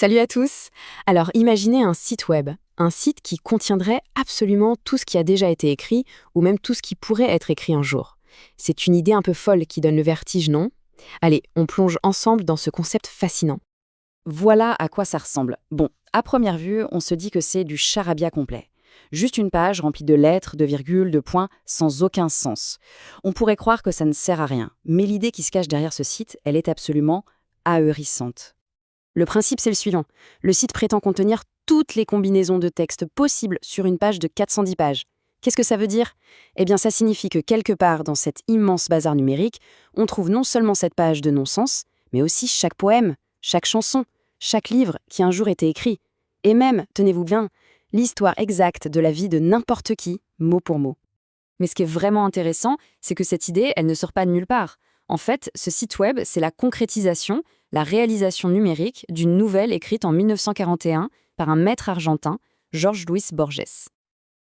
Salut à tous! Alors imaginez un site web, un site qui contiendrait absolument tout ce qui a déjà été écrit ou même tout ce qui pourrait être écrit un jour. C'est une idée un peu folle qui donne le vertige, non? Allez, on plonge ensemble dans ce concept fascinant. Voilà à quoi ça ressemble. Bon, à première vue, on se dit que c'est du charabia complet. Juste une page remplie de lettres, de virgules, de points, sans aucun sens. On pourrait croire que ça ne sert à rien, mais l'idée qui se cache derrière ce site, elle est absolument ahurissante. Le principe c'est le suivant. Le site prétend contenir toutes les combinaisons de texte possibles sur une page de 410 pages. Qu'est-ce que ça veut dire? Eh bien ça signifie que quelque part dans cet immense bazar numérique, on trouve non seulement cette page de non-sens, mais aussi chaque poème, chaque chanson, chaque livre qui un jour était écrit. Et même, tenez-vous bien, l'histoire exacte de la vie de n'importe qui, mot pour mot. Mais ce qui est vraiment intéressant, c'est que cette idée, elle ne sort pas de nulle part. En fait, ce site web, c'est la concrétisation, la réalisation numérique d'une nouvelle écrite en 1941 par un maître argentin, Jorge Luis Borges.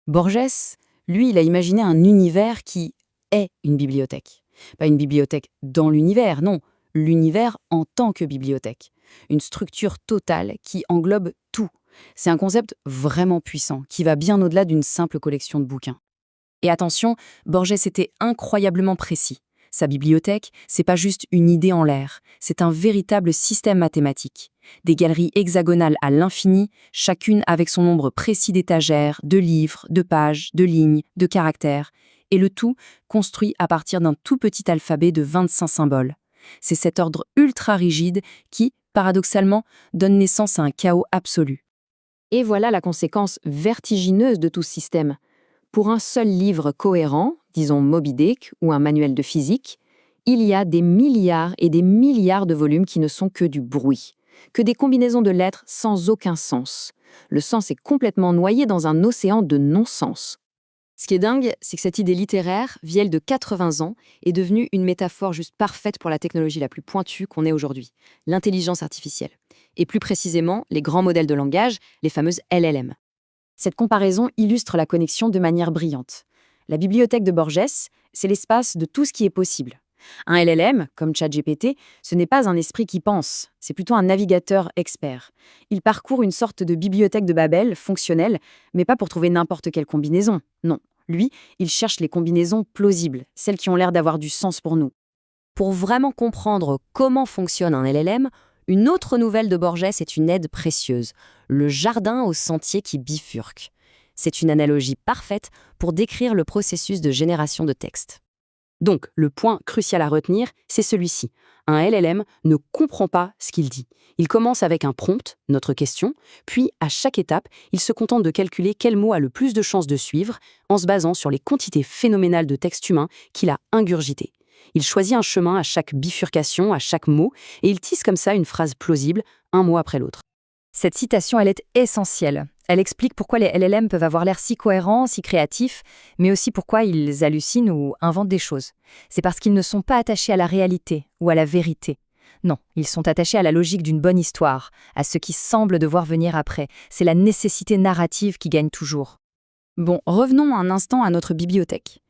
Borges, lui, il a imaginé un univers qui est une bibliothèque. Pas une bibliothèque dans l'univers, non, l'univers en tant que bibliothèque. Une structure totale qui englobe tout. C'est un concept vraiment puissant, qui va bien au-delà d'une simple collection de bouquins. Et attention, Borges était incroyablement précis. Sa bibliothèque, c'est pas juste une idée en l'air, c'est un véritable système mathématique. Des galeries hexagonales à l'infini, chacune avec son nombre précis d'étagères, de livres, de pages, de lignes, de caractères, et le tout construit à partir d'un tout petit alphabet de 25 symboles. C'est cet ordre ultra rigide qui, paradoxalement, donne naissance à un chaos absolu. Et voilà la conséquence vertigineuse de tout ce système. Pour un seul livre cohérent, disons Moby Dick ou un manuel de physique, il y a des milliards et des milliards de volumes qui ne sont que du bruit, que des combinaisons de lettres sans aucun sens. Le sens est complètement noyé dans un océan de non-sens. Ce qui est dingue, c'est que cette idée littéraire, vieille de 80 ans, est devenue une métaphore juste parfaite pour la technologie la plus pointue qu'on ait aujourd'hui, l'intelligence artificielle. Et plus précisément, les grands modèles de langage, les fameuses LLM. Cette comparaison illustre la connexion de manière brillante. La bibliothèque de Borges, c'est l'espace de tout ce qui est possible. Un LLM, comme ChatGPT, ce n'est pas un esprit qui pense, c'est plutôt un navigateur expert. Il parcourt une sorte de bibliothèque de Babel fonctionnelle, mais pas pour trouver n'importe quelle combinaison. Non, lui, il cherche les combinaisons plausibles, celles qui ont l'air d'avoir du sens pour nous. Pour vraiment comprendre comment fonctionne un LLM, une autre nouvelle de Borges est une aide précieuse, le jardin au sentier qui bifurque. C'est une analogie parfaite pour décrire le processus de génération de texte. Donc, le point crucial à retenir, c'est celui-ci. Un LLM ne comprend pas ce qu'il dit. Il commence avec un prompt, notre question, puis à chaque étape, il se contente de calculer quel mot a le plus de chances de suivre en se basant sur les quantités phénoménales de texte humain qu'il a ingurgité. Il choisit un chemin à chaque bifurcation, à chaque mot, et il tisse comme ça une phrase plausible, un mot après l'autre. Cette citation, elle est essentielle. Elle explique pourquoi les LLM peuvent avoir l'air si cohérents, si créatifs, mais aussi pourquoi ils hallucinent ou inventent des choses. C'est parce qu'ils ne sont pas attachés à la réalité ou à la vérité. Non, ils sont attachés à la logique d'une bonne histoire, à ce qui semble devoir venir après. C'est la nécessité narrative qui gagne toujours. Bon, revenons un instant à notre bibliothèque.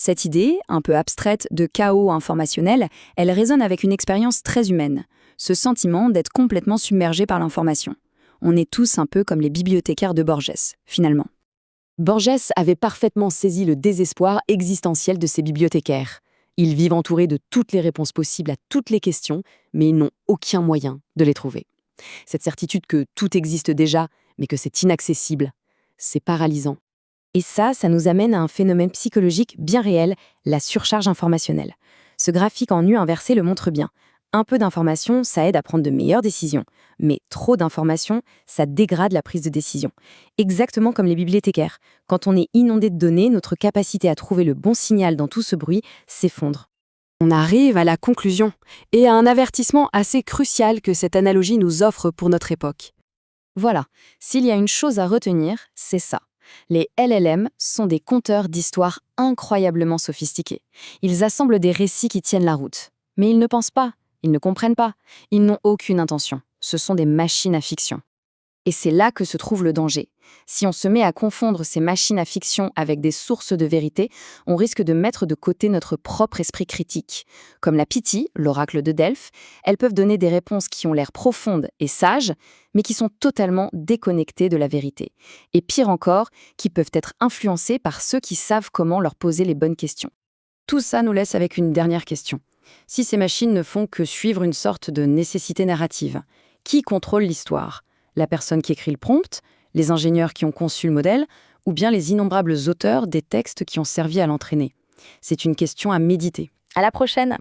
Cette idée, un peu abstraite de chaos informationnel, elle résonne avec une expérience très humaine, ce sentiment d'être complètement submergé par l'information. On est tous un peu comme les bibliothécaires de Borges, finalement. Borges avait parfaitement saisi le désespoir existentiel de ces bibliothécaires. Ils vivent entourés de toutes les réponses possibles à toutes les questions, mais ils n'ont aucun moyen de les trouver. Cette certitude que tout existe déjà, mais que c'est inaccessible, c'est paralysant. Et ça nous amène à un phénomène psychologique bien réel, la surcharge informationnelle. Ce graphique en U inversé le montre bien. Un peu d'information, ça aide à prendre de meilleures décisions, mais trop d'informations, ça dégrade la prise de décision. Exactement comme les bibliothécaires. Quand on est inondé de données, notre capacité à trouver le bon signal dans tout ce bruit s'effondre. On arrive à la conclusion, et à un avertissement assez crucial que cette analogie nous offre pour notre époque. Voilà, s'il y a une chose à retenir, c'est ça. Les LLM sont des conteurs d'histoires incroyablement sophistiqués. Ils assemblent des récits qui tiennent la route. Mais ils ne pensent pas, ils ne comprennent pas, ils n'ont aucune intention. Ce sont des machines à fiction. Et c'est là que se trouve le danger. Si on se met à confondre ces machines à fiction avec des sources de vérité, on risque de mettre de côté notre propre esprit critique. Comme la Pythie, l'oracle de Delphes, elles peuvent donner des réponses qui ont l'air profondes et sages, mais qui sont totalement déconnectées de la vérité. Et pire encore, qui peuvent être influencées par ceux qui savent comment leur poser les bonnes questions. Tout ça nous laisse avec une dernière question. Si ces machines ne font que suivre une sorte de nécessité narrative, qui contrôle l'histoire ? La personne qui écrit le prompt, les ingénieurs qui ont conçu le modèle, ou bien les innombrables auteurs des textes qui ont servi à l'entraîner ? C'est une question à méditer. À la prochaine!